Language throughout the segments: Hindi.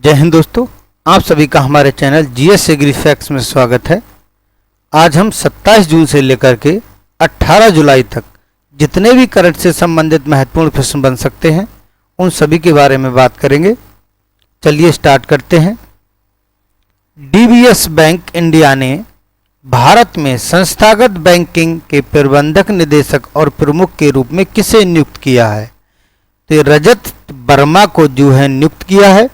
जय हिंद दोस्तों, आप सभी का हमारे चैनल जीएस एग्री फैक्ट्स में स्वागत है। आज हम 27 जून से लेकर के 18 जुलाई तक जितने भी करंट से संबंधित महत्वपूर्ण प्रश्न बन सकते हैं उन सभी के बारे में बात करेंगे। चलिए स्टार्ट करते हैं। डीबीएस बैंक इंडिया ने भारत में संस्थागत बैंकिंग के प्रबंधक निदेशक और प्रमुख के रूप में किसे नियुक्त किया है? तो ये रजत वर्मा को जो है नियुक्त किया है।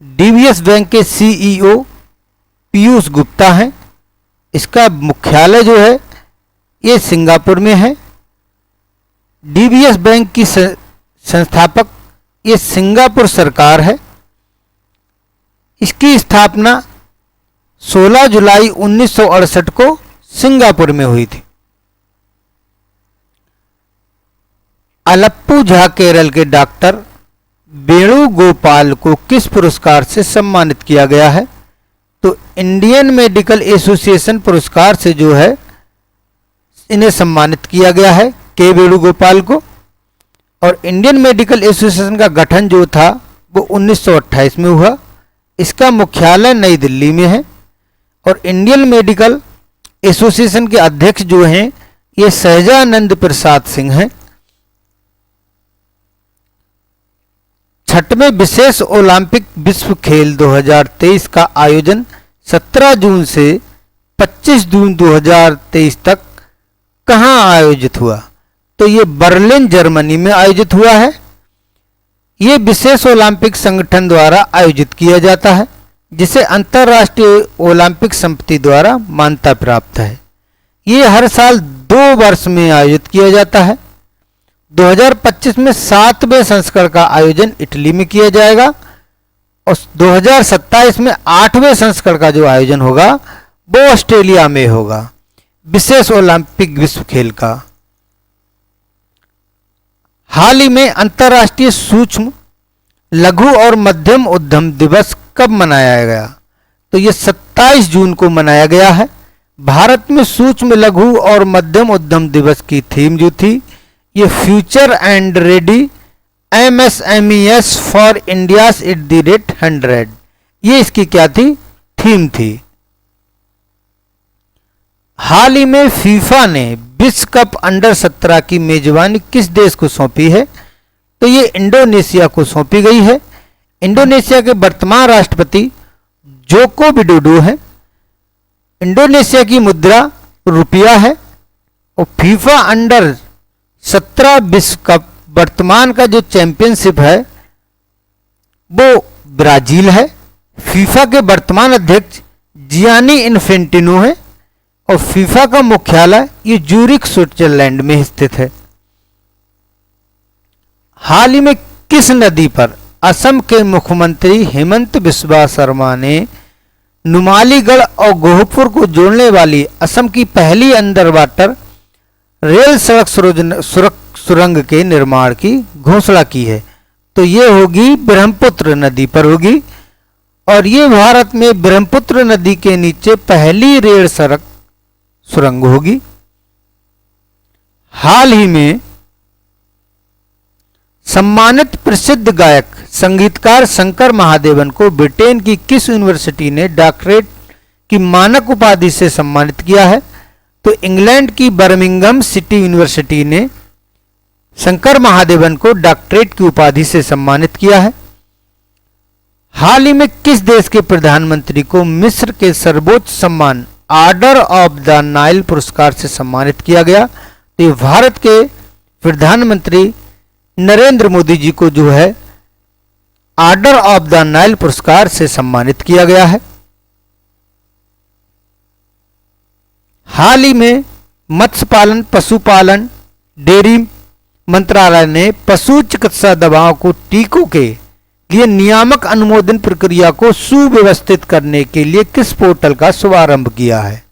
डीबीएस बैंक के सीईओ पीयूष गुप्ता हैं। इसका मुख्यालय जो है ये सिंगापुर में है। डीबीएस बैंक की संस्थापक ये सिंगापुर सरकार है। इसकी स्थापना 16 जुलाई 1968 को सिंगापुर में हुई थी। अलप्पू झा केरल के डॉक्टर वेणुगोपाल को किस पुरस्कार से सम्मानित किया गया है? तो इंडियन मेडिकल एसोसिएशन पुरस्कार से जो है इन्हें सम्मानित किया गया है, के वेणुगोपाल को। और इंडियन मेडिकल एसोसिएशन का गठन जो था वो 1928 में हुआ। इसका मुख्यालय नई दिल्ली में है। और इंडियन मेडिकल एसोसिएशन के अध्यक्ष जो हैं ये सहजानंद प्रसाद सिंह हैं। 6वें विशेष ओलंपिक विश्व खेल 2023 का आयोजन 17 जून से 25 जून 2023 तक कहां आयोजित हुआ? तो ये बर्लिन जर्मनी में आयोजित हुआ है। ये विशेष ओलंपिक संगठन द्वारा आयोजित किया जाता है जिसे अंतर्राष्ट्रीय ओलंपिक समिति द्वारा मान्यता प्राप्त है। ये हर साल 2 वर्ष में आयोजित किया जाता है। 2025 में 7वें संस्करण का आयोजन इटली में किया जाएगा और 2027 में 8वें संस्करण का जो आयोजन होगा वो ऑस्ट्रेलिया में होगा, विशेष ओलंपिक विश्व खेल का। हाल ही में अंतर्राष्ट्रीय सूक्ष्म लघु और मध्यम उद्यम दिवस कब मनाया गया? तो ये 27 जून को मनाया गया है। भारत में सूक्ष्म लघु और मध्यम उद्यम दिवस की थीम जो थी ये future and ready MSMES for India's at the rate 100। ये इसकी क्या थी? थीम थी। हाल ही में फीफा ने विश्व कप अंडर 17 की मेजबानी किस देश को सौंपी है? तो ये इंडोनेशिया को सौंपी गई है। इंडोनेशिया के वर्तमान राष्ट्रपति जोको विडोडो हैं। इंडोनेशिया की मुद्रा रुपया है। और फीफा अंडर 17 विश्व कप वर्तमान का जो चैंपियनशिप है वो ब्राजील है। फीफा के वर्तमान अध्यक्ष जियानी इन्फेंटिनो है और फीफा का मुख्यालय ये ज्यूरिख स्विट्जरलैंड में स्थित है। हाल ही में किस नदी पर असम के मुख्यमंत्री हेमंत बिस्वा शर्मा ने नुमालीगढ़ और गोहपुर को जोड़ने वाली असम की पहली अंडर वाटर रेल सड़क सुरंग के निर्माण की घोषणा की है? तो ये होगी ब्रह्मपुत्र नदी पर होगी और ये भारत में ब्रह्मपुत्र नदी के नीचे पहली रेल सड़क सुरंग होगी। हाल ही में सम्मानित प्रसिद्ध गायक संगीतकार शंकर महादेवन को ब्रिटेन की किस यूनिवर्सिटी ने डॉक्टरेट की मानक उपाधि से सम्मानित किया है? तो इंग्लैंड की बर्मिंघम सिटी यूनिवर्सिटी ने शंकर महादेवन को डॉक्टरेट की उपाधि से सम्मानित किया है। हाल ही में किस देश के प्रधानमंत्री को मिस्र के सर्वोच्च सम्मान ऑर्डर ऑफ द नाइल पुरस्कार से सम्मानित किया गया? तो ये भारत के प्रधानमंत्री नरेंद्र मोदी जी को जो है ऑर्डर ऑफ द नाइल पुरस्कार से सम्मानित किया गया है। हाल ही में मत्स्य पालन पशुपालन डेयरी मंत्रालय ने पशु चिकित्सा दवाओं को टीकों के लिए नियामक अनुमोदन प्रक्रिया को सुव्यवस्थित करने के लिए किस पोर्टल का शुभारंभ किया है?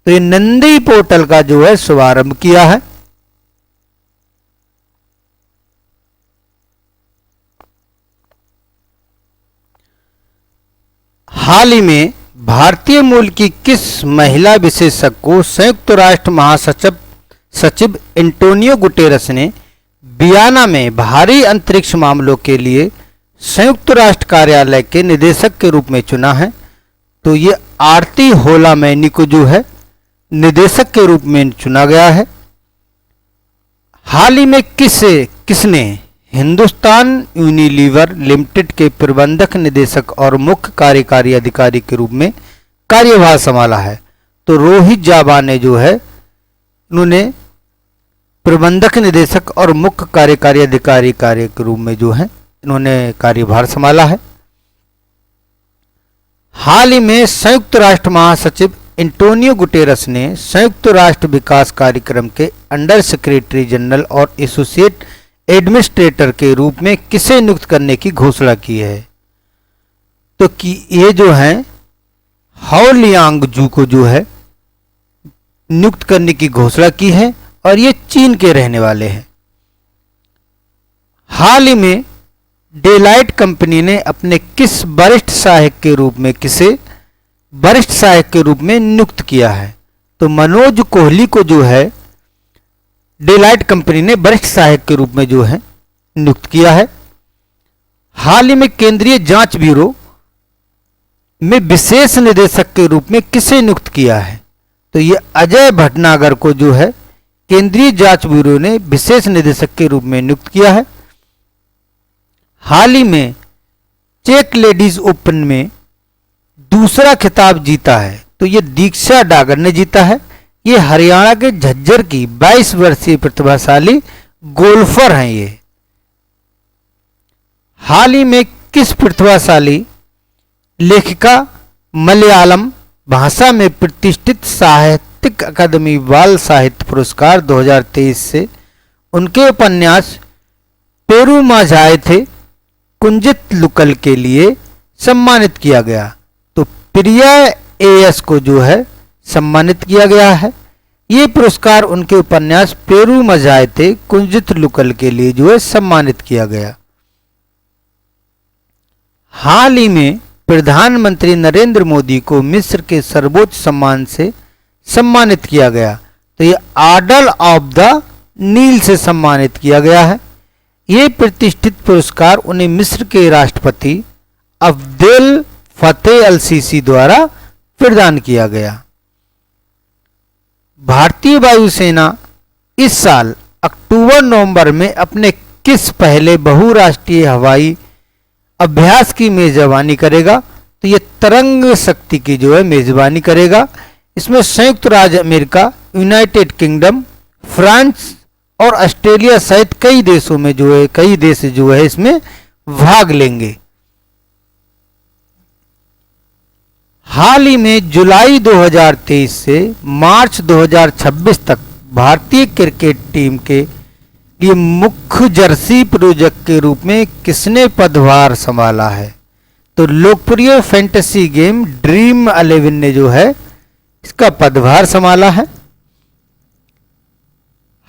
तो ये नंदी पोर्टल का जो है शुभारंभ किया है। हाल ही में भारतीय मूल की किस महिला विशेषज्ञ को संयुक्त राष्ट्र महासचिव एंटोनियो गुटेरस ने वियना में भारी अंतरिक्ष मामलों के लिए संयुक्त राष्ट्र कार्यालय के निदेशक के रूप में चुना है, तो ये आरती होला मैनी को जो है निदेशक के रूप में चुना गया है। हाल ही में किसने हिंदुस्तान यूनिलीवर लिमिटेड के प्रबंधक निदेशक और मुख्य कार्यकारी अधिकारी के रूप में कार्यभार संभाला है? तो रोहित जाबा ने जो है उन्होंने प्रबंधक निदेशक और मुख्य कार्यकारी अधिकारी कार्य के रूप में जो है इन्होंने कार्यभार संभाला है। हाल ही में संयुक्त राष्ट्र महासचिव एंटोनियो गुटेरस ने संयुक्त राष्ट्र विकास कार्यक्रम के अंडर सेक्रेटरी जनरल और एसोसिएट एडमिनिस्ट्रेटर के रूप में किसे नियुक्त करने की घोषणा की है? तो कि ये जो है हाउ लियांगजू को जो है नियुक्त करने की घोषणा की है और ये चीन के रहने वाले हैं। हाल ही में डेलाइट कंपनी ने अपने किस वरिष्ठ सहायक के रूप में नियुक्त किया है? तो मनोज कोहली को जो है डेलाइट कंपनी ने वरिष्ठ सहायक के रूप में जो है नियुक्त किया है। हाल ही में केंद्रीय जांच ब्यूरो में विशेष निदेशक के रूप में किसे नियुक्त किया है? तो ये अजय भटनागर को जो है केंद्रीय जांच ब्यूरो ने विशेष निदेशक के रूप में नियुक्त किया है। हाल ही में चेक लेडीज ओपन में दूसरा खिताब जीता है, तो ये दीक्षा डागर ने जीता है। ये हरियाणा के झज्जर की 22 वर्षीय प्रतिभाशाली गोल्फर हैं ये। हाल ही में किस प्रतिभाशाली लेखिका मलयालम भाषा में प्रतिष्ठित साहित्यिक अकादमी बाल साहित्य पुरस्कार 2023 से उनके उपन्यास पेरुमाझाई थे कुंजित लुकल के लिए सम्मानित किया गया? तो प्रिया एएस को जो है सम्मानित किया गया है। ये पुरस्कार उनके उपन्यास पेरुमाझाई थे कुंजित लुकल के लिए जो है सम्मानित किया गया। हाल ही में प्रधानमंत्री नरेंद्र मोदी को मिस्र के सर्वोच्च सम्मान से सम्मानित किया गया, तो ये ऑर्डर ऑफ द नील से सम्मानित किया गया है। ये प्रतिष्ठित पुरस्कार उन्हें मिस्र के राष्ट्रपति अब्देल फतेह अल सीसी द्वारा प्रदान किया गया। भारतीय वायुसेना इस साल अक्टूबर-नवंबर में अपने किस पहले बहुराष्ट्रीय हवाई अभ्यास की मेजबानी करेगा? तो ये तरंग शक्ति की जो है मेजबानी करेगा। इसमें संयुक्त राज्य अमेरिका, यूनाइटेड किंगडम, फ्रांस और ऑस्ट्रेलिया सहित कई देश जो है इसमें भाग लेंगे। हाल ही में जुलाई 2023 से मार्च 2026 तक भारतीय क्रिकेट टीम के लिए मुख्य जर्सी प्रायोजक के रूप में किसने पदभार संभाला है? तो लोकप्रिय फैंटेसी गेम ड्रीम 11 ने जो है इसका पदभार संभाला है।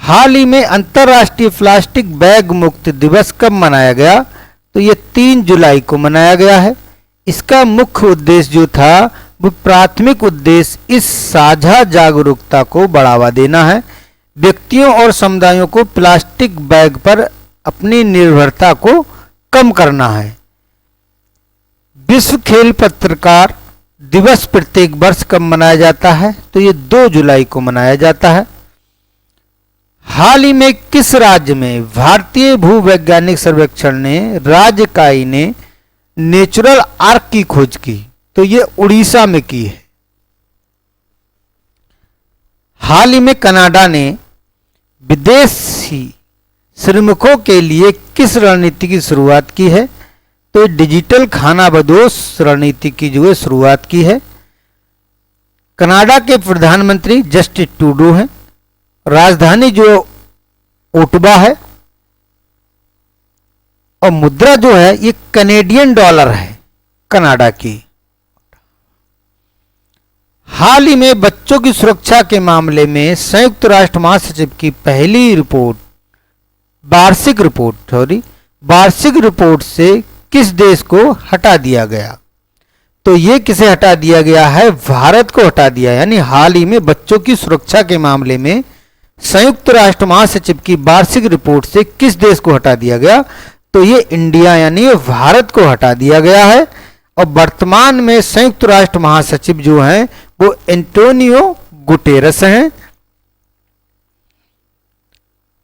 हाल ही में अंतर्राष्ट्रीय प्लास्टिक बैग मुक्त दिवस कब मनाया गया? तो ये 3 जुलाई को मनाया गया है। इसका मुख्य उद्देश्य जो था वो प्राथमिक उद्देश्य इस साझा जागरूकता को बढ़ावा देना है। व्यक्तियों और समुदायों को प्लास्टिक बैग पर अपनी निर्भरता को कम करना है। विश्व खेल पत्रकार दिवस प्रत्येक वर्ष कब मनाया जाता है? तो ये 2 जुलाई को मनाया जाता है। हाल ही में किस राज्य में भारतीय भूवैज्ञानिक सर्वेक्षण ने राज्य इकाई ने नेचुरल आर्क की खोज की? तो ये उड़ीसा में की है। हाल ही में कनाडा ने विदेशी श्रमिकों के लिए किस रणनीति की शुरुआत की है? तो डिजिटल खानाबदोश रणनीति की जो है शुरुआत की है। कनाडा के प्रधानमंत्री जस्टिन ट्रूडो हैं। राजधानी जो ओटावा है और मुद्रा जो है ये कनेडियन डॉलर है कनाडा की। हाल ही में बच्चों की सुरक्षा के मामले में संयुक्त राष्ट्र महासचिव की पहली वार्षिक रिपोर्ट से किस देश को हटा दिया गया? तो ये किसे हटा दिया गया है? भारत को हटा दिया। यानी हाल ही में बच्चों की सुरक्षा के मामले में संयुक्त राष्ट्र महासचिव की वार्षिक रिपोर्ट से किस देश को हटा दिया गया? तो ये इंडिया यानी ये भारत को हटा दिया गया है। और वर्तमान में संयुक्त राष्ट्र महासचिव जो हैं वो एंटोनियो गुटेरस हैं।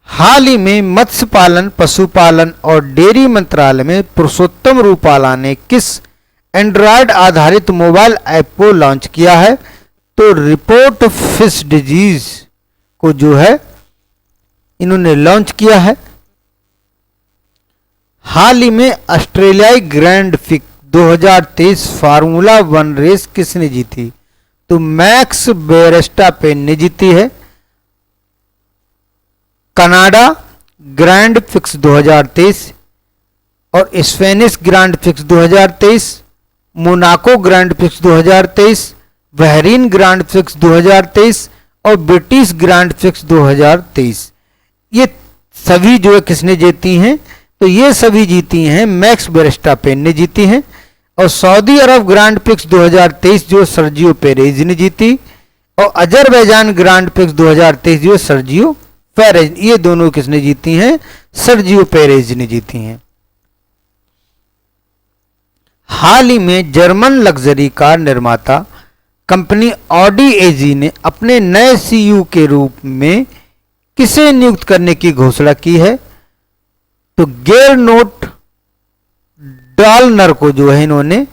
हाल ही में मत्स्य पालन, पशुपालन और डेयरी मंत्रालय में पुरुषोत्तम रूपाला ने किस एंड्रॉयड आधारित मोबाइल ऐप को लॉन्च किया है? तो रिपोर्ट फिश डिजीज को जो है इन्होंने लॉन्च किया है। हाल ही में ऑस्ट्रेलियाई ग्रैंड प्रिक्स 2023 फार्मूला 1 रेस किसने जीती? तो मैक्स वेरस्टापेन ने जीती है। कनाडा ग्रैंड प्रिक्स 2023 और Spanish grand prix 2023, Monaco grand prix 2023, Bahrain grand prix 2023 और ब्रिटिश ग्रैंड प्रिक्स 2023, ये सभी जो है किसने जीती हैं? तो ये सभी जीती हैं मैक्स वेरस्टापेन ने जीती हैं। और सऊदी अरब ग्रैंड प्रिक्स 2023 जो सर्जियो पेरेज ने जीती, और अजरबैजान ग्रैंड प्रिक्स 2023 जो सर्जियो पेरेज, ये दोनों किसने जीती हैं? सर्जियो पेरेज ने जीती हैं। हाल ही में जर्मन लग्जरी कार निर्माता कंपनी ऑडी एजी ने अपने नए सीईओ के रूप में किसे नियुक्त करने की घोषणा की है? तो गेरनोट डालनर को जो है इन्होंने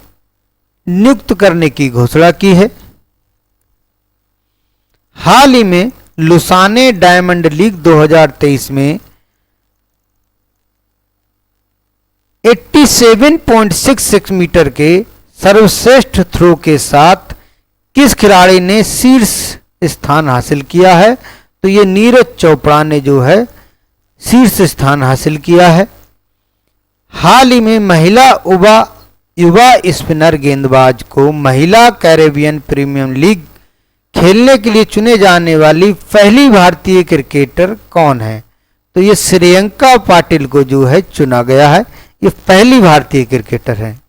नियुक्त करने की घोषणा की है। हाल ही में लुसाने डायमंड लीग 2023 में 87.66 मीटर के सर्वश्रेष्ठ थ्रो के साथ किस खिलाड़ी ने शीर्ष स्थान हासिल किया है? तो ये नीरज चोपड़ा ने जो है शीर्ष स्थान हासिल किया है। हाल ही में महिला युवा स्पिनर गेंदबाज को महिला कैरेबियन प्रीमियर लीग खेलने के लिए चुने जाने वाली पहली भारतीय क्रिकेटर कौन है? तो ये श्रेयंका पाटिल को जो है चुना गया है, ये पहली भारतीय क्रिकेटर है।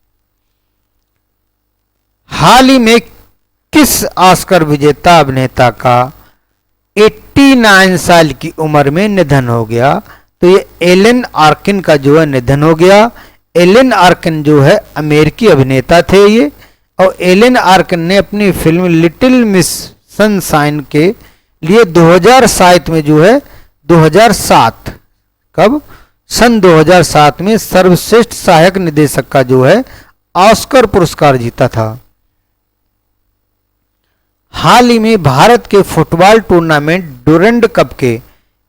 हाल ही में किस ऑस्कर विजेता अभिनेता का 89 साल की उम्र में निधन हो गया? तो ये एलन आर्किन का जो है निधन हो गया। एलन आर्किन जो है अमेरिकी अभिनेता थे ये, और एलन आर्किन ने अपनी फिल्म लिटिल मिस सनशाइन के लिए 2007 में जो है 2007 कब सन 2007 में सर्वश्रेष्ठ सहायक निर्देशक का जो है ऑस्कर पुरस्कार जीता था। हाल ही में भारत के फुटबॉल टूर्नामेंट डुरंड कप के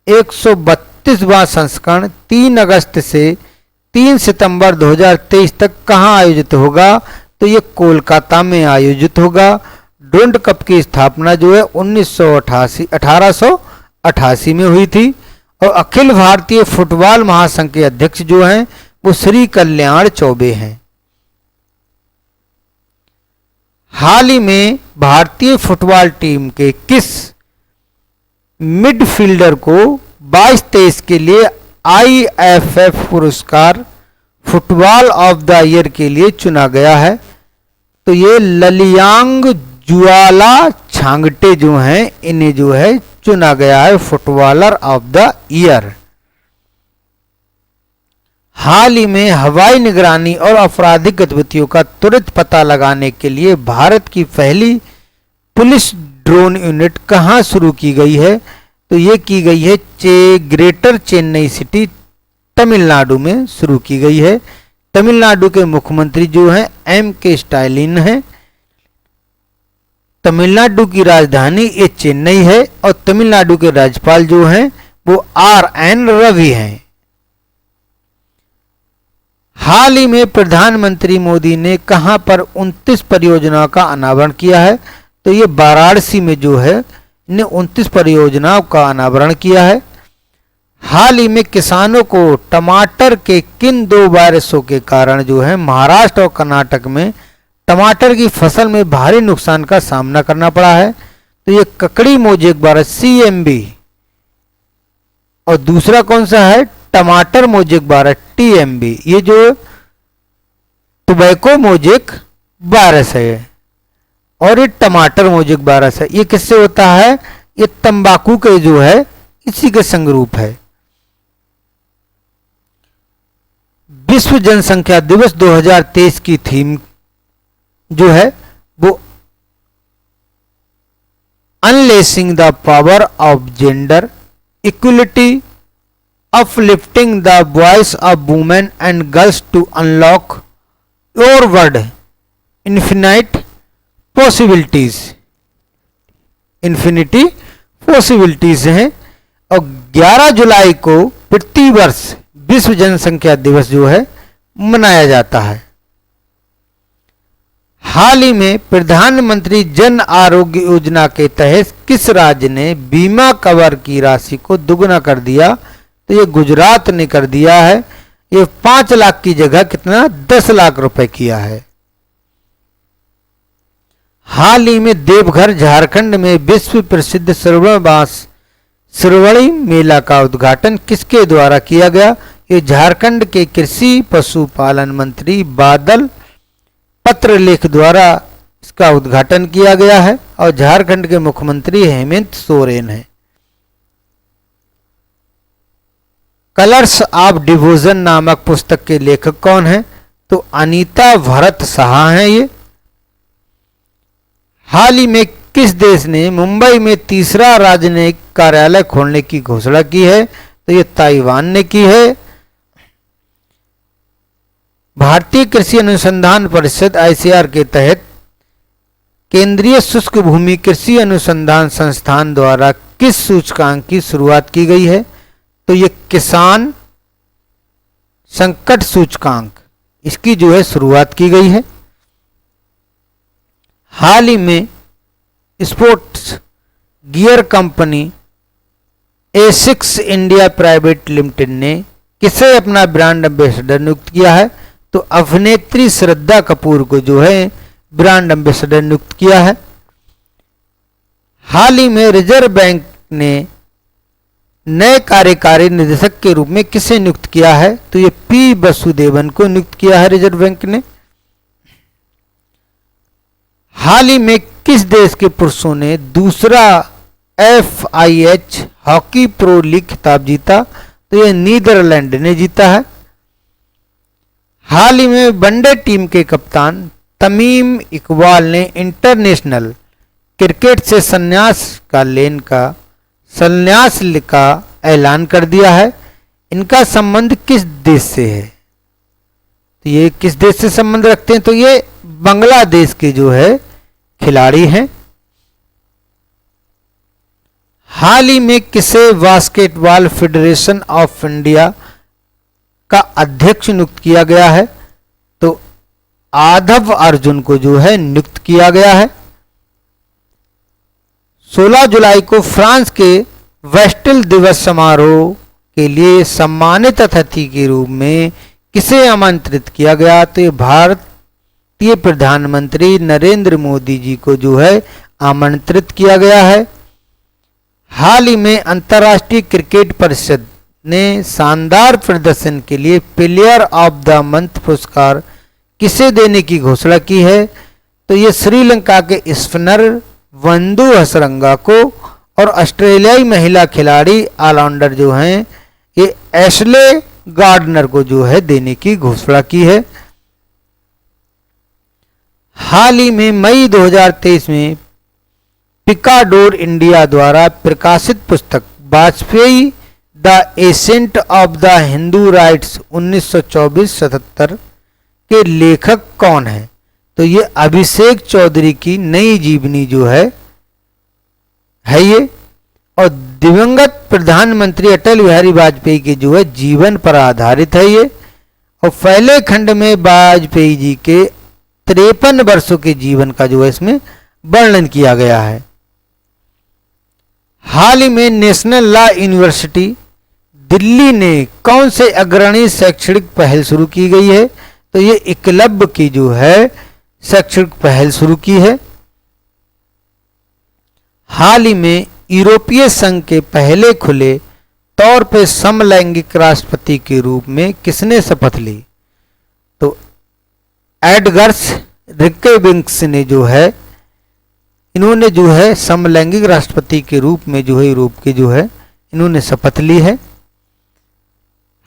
132वां संस्करण 3 अगस्त से 3 सितंबर 2023 तक कहां आयोजित होगा? तो ये कोलकाता में आयोजित होगा। डुरंड कप की स्थापना जो है 1888 में हुई थी, और अखिल भारतीय फुटबॉल महासंघ के अध्यक्ष जो हैं वो श्री कल्याण चौबे हैं। हाल ही में भारतीय फुटबॉल टीम के किस मिडफील्डर को 22-23 के लिए IFF पुरस्कार फुटबॉल ऑफ द ईयर के लिए चुना गया है? तो ये ललियांग जुआला छांगटे जो हैं इन्हें जो है चुना गया है फुटबॉलर ऑफ द ईयर। हाल ही में हवाई निगरानी और आपराधिक गतिविधियों का त्वरित पता लगाने के लिए भारत की पहली पुलिस ड्रोन यूनिट कहां शुरू की गई है? तो ये की गई है ग्रेटर चेन्नई सिटी तमिलनाडु में शुरू की गई है। तमिलनाडु के मुख्यमंत्री जो हैं MK स्टालिन हैं। तमिलनाडु की राजधानी ये चेन्नई है, और तमिलनाडु के राज्यपाल जो हैं वो RN रवि हैं। हाल ही में प्रधानमंत्री मोदी ने कहां पर 29 परियोजनाओं का अनावरण किया है? तो ये वाराणसी में जो है ने 29 परियोजनाओं का अनावरण किया है। हाल ही में किसानों को टमाटर के किन 2 वायरसों के कारण जो है महाराष्ट्र और कर्नाटक में टमाटर की फसल में भारी नुकसान का सामना करना पड़ा है? तो ये ककड़ी मोजेक वायरस CMV, और दूसरा कौन सा है? टमाटर मोजेक वायरस TMV। ये जो टोबैको मोजेक वायरस है और ये टमाटर मोजेक वायरस है, ये किससे होता है? ये तंबाकू के जो है इसी के संगरूप है। विश्व जनसंख्या दिवस 2023 की थीम जो है वो unleashing the power of gender equality, uplifting the voice of women and girls to unlock your world infinite possibilities, infinity possibilities हैं। और 11 जुलाई को प्रतिवर्ष विश्व जनसंख्या दिवस जो है मनाया जाता है। हाल ही में प्रधानमंत्री जन आरोग्य योजना के तहत किस राज्य ने बीमा कवर की राशि को दुगना कर दिया? तो ये गुजरात ने कर दिया है। ये 5 लाख की जगह कितना 10 लाख रुपए किया है। हाल ही में देवघर झारखंड में विश्व प्रसिद्ध श्रवणी मेला का उद्घाटन किसके द्वारा किया गया? ये झारखंड के कृषि पशुपालन मंत्री बादल पत्रलेख द्वारा इसका उद्घाटन किया गया है और झारखंड के मुख्यमंत्री हेमंत सोरेन हैं। कलर्स ऑफ डिवोशन नामक पुस्तक के लेखक कौन हैं? तो अनीता भरत साहा हैं ये। हाल ही में किस देश ने मुंबई में तीसरा राजनयिक कार्यालय खोलने की घोषणा की है? तो ये ताइवान ने की है। भारतीय कृषि अनुसंधान परिषद ICAR के तहत केंद्रीय शुष्क भूमि कृषि अनुसंधान संस्थान द्वारा किस सूचकांक की शुरुआत की गई है? तो ये किसान संकट सूचकांक, इसकी जो है शुरुआत की गई है। हाल ही में स्पोर्ट्स गियर कंपनी एसिक्स इंडिया प्राइवेट लिमिटेड ने किसे अपना ब्रांड एम्बेसडर नियुक्त किया है? तो अभिनेत्री श्रद्धा कपूर को जो है ब्रांड एम्बेसडर नियुक्त किया है। हाल ही में रिजर्व बैंक ने नए कार्यकारी निदेशक के रूप में किसे नियुक्त किया है? तो ये पी वसुदेवन को नियुक्त किया है रिजर्व बैंक ने। हाल ही में किस देश के पुरुषों ने दूसरा FIH हॉकी प्रो लीग खिताब जीता? तो ये नीदरलैंड ने जीता है। हाल ही में वनडे टीम के कप्तान तमीम इकबाल ने इंटरनेशनल क्रिकेट से संन्यास का ऐलान कर दिया है। इनका संबंध किस देश से है? तो ये किस देश से संबंध रखते हैं? तो ये बांग्लादेश के जो है खिलाड़ी हैं। हाल ही में किसे बास्केटबॉल फेडरेशन ऑफ इंडिया का अध्यक्ष नियुक्त किया गया है? तो आदव अर्जुन को जो है नियुक्त किया गया है। 16 जुलाई को फ्रांस के वेस्टिल दिवस समारोह के लिए सम्मानित अतिथि के रूप में किसे आमंत्रित किया गया? तो ये भारतीय प्रधानमंत्री नरेंद्र मोदी जी को जो है आमंत्रित किया गया है। हाल ही में अंतर्राष्ट्रीय क्रिकेट परिषद ने शानदार प्रदर्शन के लिए प्लेयर ऑफ द मंथ पुरस्कार किसे देने की घोषणा की है? तो ये श्रीलंका के स्पिनर वंदु हसरंगा को और ऑस्ट्रेलियाई महिला खिलाड़ी ऑलराउंडर जो हैं ये एशले गार्डनर को जो है देने की घोषणा की है। हाल ही में मई 2023 में पिकाडोर इंडिया द्वारा प्रकाशित पुस्तक Vajpayee the ascent of the Hindu rights 1924-77 के लेखक कौन है? तो ये अभिषेक चौधरी की नई जीवनी जो है ये। और दिवंगत प्रधानमंत्री अटल बिहारी वाजपेयी के जो है जीवन पर आधारित है ये। और पहले खंड में वाजपेयी जी के 53 वर्षों के जीवन का जो है इसमें वर्णन किया गया है। हाल ही में नेशनल लॉ यूनिवर्सिटी दिल्ली ने कौन से अग्रणी शैक्षणिक पहल शुरू की गई है? तो ये एकलव्य की जो है शैक्षणिक पहल शुरू की है। हाल ही में यूरोपीय संघ के पहले खुले तौर पर समलैंगिक राष्ट्रपति के रूप में किसने शपथ ली? तो एडगर्स रिकेविंग्स ने जो है इन्होंने जो है समलैंगिक राष्ट्रपति के रूप में जो है यूरोप के जो है इन्होंने शपथ ली है।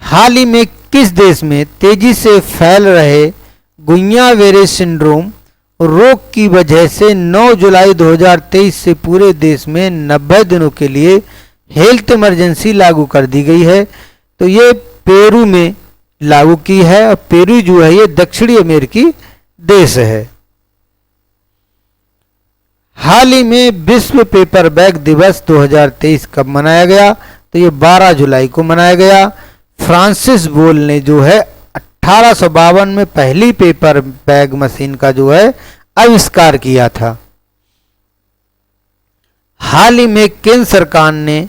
हाल ही में किस देश में तेजी से फैल रहे गुइया वेरे सिंड्रोम रोग की वजह से 9 जुलाई 2023 से पूरे देश में 90 दिनों के लिए हेल्थ इमरजेंसी लागू कर दी गई है? तो ये पेरू में लागू की है, और पेरू जो है ये दक्षिणी अमेरिकी देश है। हाल ही में विश्व पेपर बैग दिवस 2023 कब मनाया गया? तो ये 12 जुलाई को मनाया गया। फ्रांसिस बोल ने जो है 1852 में पहली पेपर बैग मशीन का जो है आविष्कार किया था। हाल ही में केंद्र सरकार ने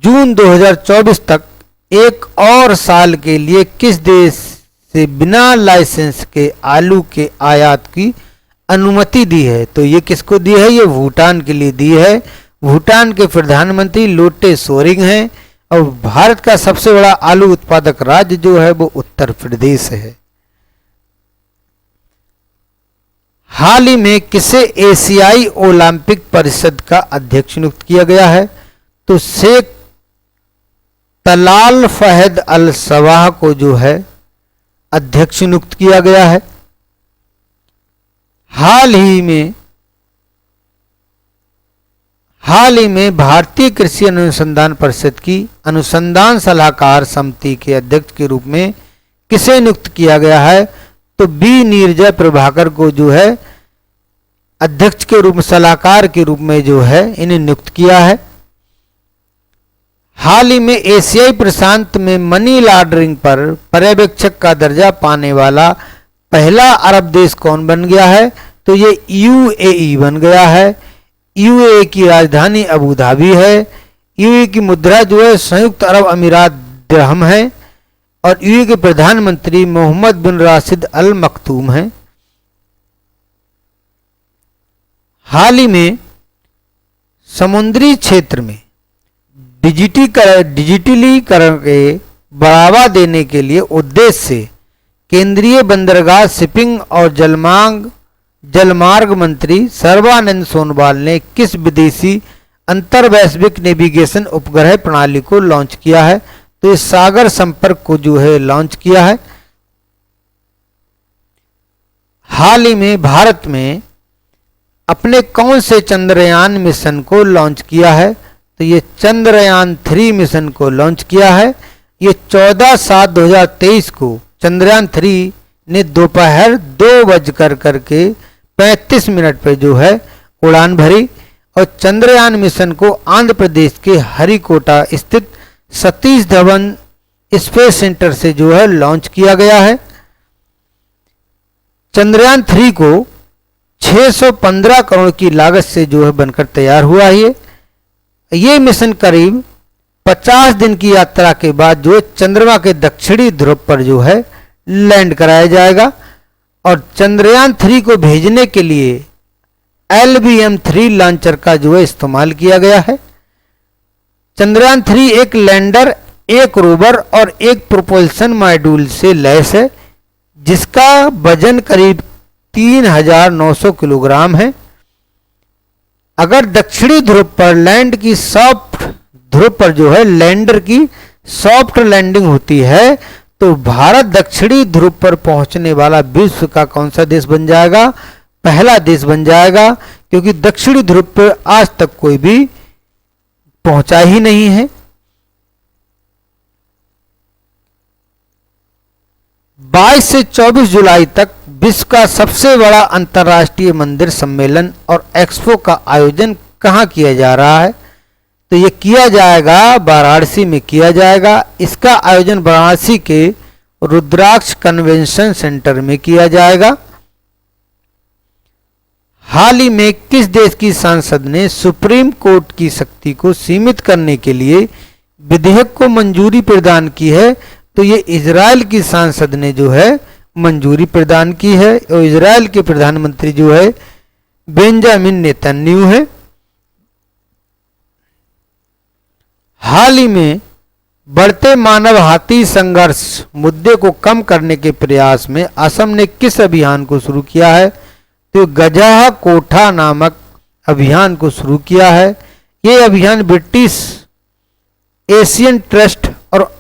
जून 2024 तक एक और साल के लिए किस देश से बिना लाइसेंस के आलू के आयात की अनुमति दी है? तो ये किसको दी है? ये भूटान के लिए दी है। भूटान के प्रधानमंत्री लोटे सोरिंग हैं, और भारत का सबसे बड़ा आलू उत्पादक राज्य जो है वो उत्तर प्रदेश है। हाल ही में किसे एशियाई ओलंपिक परिषद का अध्यक्ष नियुक्त किया गया है? तो शेख तलाल फहद अल सबाह को जो है अध्यक्ष नियुक्त किया गया है। हाल ही में भारतीय कृषि अनुसंधान परिषद की अनुसंधान सलाहकार समिति के अध्यक्ष के रूप में किसे नियुक्त किया गया है? तो बी नीरजा प्रभाकर को जो है अध्यक्ष के रूप में, सलाहकार के रूप में जो है इन्हें नियुक्त किया है। हाल ही में एशियाई प्रशांत में मनी लॉन्ड्रिंग पर पर्यवेक्षक का दर्जा पाने वाला पहला अरब देश कौन बन गया है? तो ये यूएई बन गया है। यूएई की राजधानी अबू धाबी है। यूएई की मुद्रा जो है संयुक्त अरब अमीरात दिरहम है, और यूएई के प्रधानमंत्री मोहम्मद बिन राशिद अल मखतूम हैं। हाल ही में समुद्री क्षेत्र में डिजिटलीकरण के बढ़ावा देने के लिए उद्देश्य से केंद्रीय बंदरगाह, शिपिंग और जलमार्ग मंत्री सर्बानंद सोनोवाल ने किस विदेशी अंतर्वैश्विक नेविगेशन उपग्रह प्रणाली को लॉन्च किया है? तो इस सागर संपर्क को जो है लॉन्च किया है। हाल ही में भारत में अपने कौन से चंद्रयान मिशन को लॉन्च किया है? तो ये चंद्रयान 3 मिशन को लॉन्च किया है। ये 14/7/2023 को चंद्रयान 3 ने दोपहर 2:35 पर जो है उड़ान भरी, और चंद्रयान मिशन को आंध्र प्रदेश के हरिकोटा स्थित सतीश धवन स्पेस सेंटर से जो है लॉन्च किया गया है। चंद्रयान 3 को 615 करोड़ की लागत से जो है बनकर तैयार हुआ है। ये मिशन करीब 50 दिन की यात्रा के बाद जो चंद्रमा के दक्षिणी ध्रुव पर जो है लैंड कराया जाएगा, और चंद्रयान 3 को भेजने के लिए LBM-3 लॉन्चर का जो है इस्तेमाल किया गया है। चंद्रयान 3 एक लैंडर, एक रोवर और एक प्रोपल्शन मॉड्यूल से लैस है, जिसका वजन करीब 3900 किलोग्राम है। अगर दक्षिणी ध्रुव पर लैंड की सॉफ्ट ध्रुव पर जो है लैंडर की सॉफ्ट लैंडिंग होती है, तो भारत दक्षिणी ध्रुव पर पहुंचने वाला विश्व का कौन सा देश बन जाएगा? पहला देश बन जाएगा, क्योंकि दक्षिणी ध्रुव पर आज तक कोई भी पहुंचा ही नहीं है। 22 से 24 जुलाई तक विश्व का सबसे बड़ा अंतर्राष्ट्रीय मंदिर सम्मेलन और एक्सपो का आयोजन कहाँ किया जा रहा है? तो ये किया जाएगा वाराणसी में किया जाएगा। इसका आयोजन वाराणसी के रुद्राक्ष कन्वेंशन सेंटर में किया जाएगा। हाल ही में किस देश की सांसद ने सुप्रीम कोर्ट की शक्ति को सीमित करने के लिए विधेयक को मंजूरी प्रदान की है? तो ये इजराइल की सांसद ने जो है मंजूरी प्रदान की है, और इजराइल के प्रधानमंत्री जो है बेंजामिन नेतन्याहू है। हाल ही में बढ़ते मानव हाथी संघर्ष मुद्दे को कम करने के प्रयास में असम ने किस अभियान को शुरू किया है? तो गजह कोठा नामक अभियान को शुरू किया है। ये अभियान ब्रिटिश एशियन ट्रस्ट और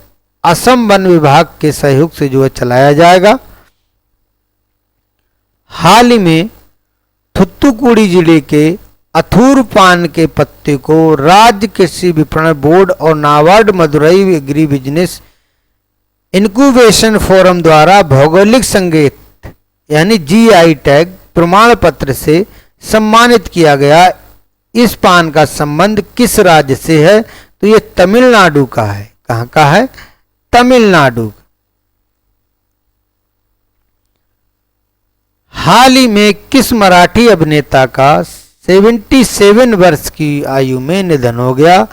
असम वन विभाग के सहयोग से जो है चलाया जाएगा। हाल ही में थुत्तुकुड़ी जिले के अथूर पान के पत्ते को राज्य कृषि विपणन बोर्ड और NABARD Madurai agri business incubation forum द्वारा भौगोलिक संकेत यानी जीआई टैग प्रमाण पत्र से सम्मानित किया गया। इस पान का संबंध किस राज्य से है? तो ये तमिलनाडु का है। कहाँ का है? तमिलनाडु। हाल ही में किस मराठी अभिनेता का 77 वर्ष की आयु में निधन हो गया?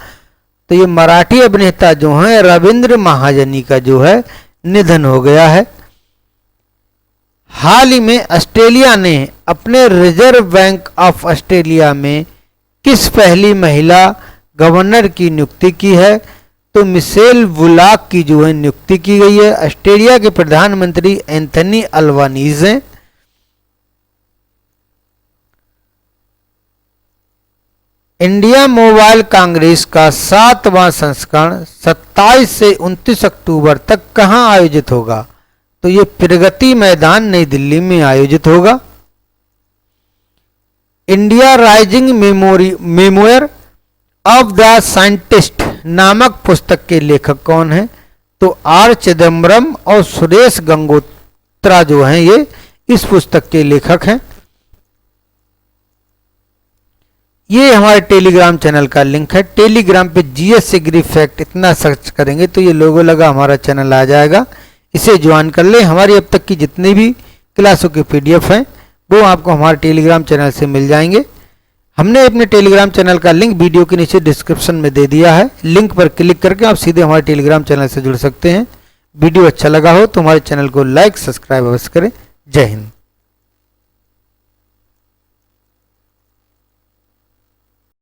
तो ये मराठी अभिनेता जो है रविंद्र महाजनी का जो है निधन हो गया है। हाल ही में ऑस्ट्रेलिया ने अपने रिजर्व बैंक ऑफ ऑस्ट्रेलिया में किस पहली महिला गवर्नर की नियुक्ति की है? तो मिशेल बुलाक की जो है नियुक्ति की गई है। ऑस्ट्रेलिया के प्रधानमंत्री एंथनी अल्बानीज हैं। इंडिया मोबाइल कांग्रेस का 7वां संस्करण 27 से 29 अक्टूबर तक कहां आयोजित होगा? तो ये प्रगति मैदान नई दिल्ली में आयोजित होगा। India rising memoir of the scientist नामक पुस्तक के लेखक कौन है? तो आर चिदम्बरम और सुरेश गंगोत्रा जो हैं ये इस पुस्तक के लेखक हैं। ये हमारे टेलीग्राम चैनल का लिंक है। टेलीग्राम पे जीएस एग्री फैक्ट इतना सर्च करेंगे तो ये लोगो लगा हमारा चैनल आ जाएगा। इसे ज्वाइन कर ले। हमारी अब तक की जितनी भी क्लासों के पीडीएफ हैं वो आपको हमारे टेलीग्राम चैनल से मिल जाएंगे। हमने अपने टेलीग्राम चैनल का लिंक वीडियो के नीचे डिस्क्रिप्शन में दे दिया है। लिंक पर क्लिक करके आप सीधे हमारे टेलीग्राम चैनल से जुड़ सकते हैं। वीडियो अच्छा लगा हो तो हमारे चैनल को लाइक सब्सक्राइब अवश्य करें। जय हिंद।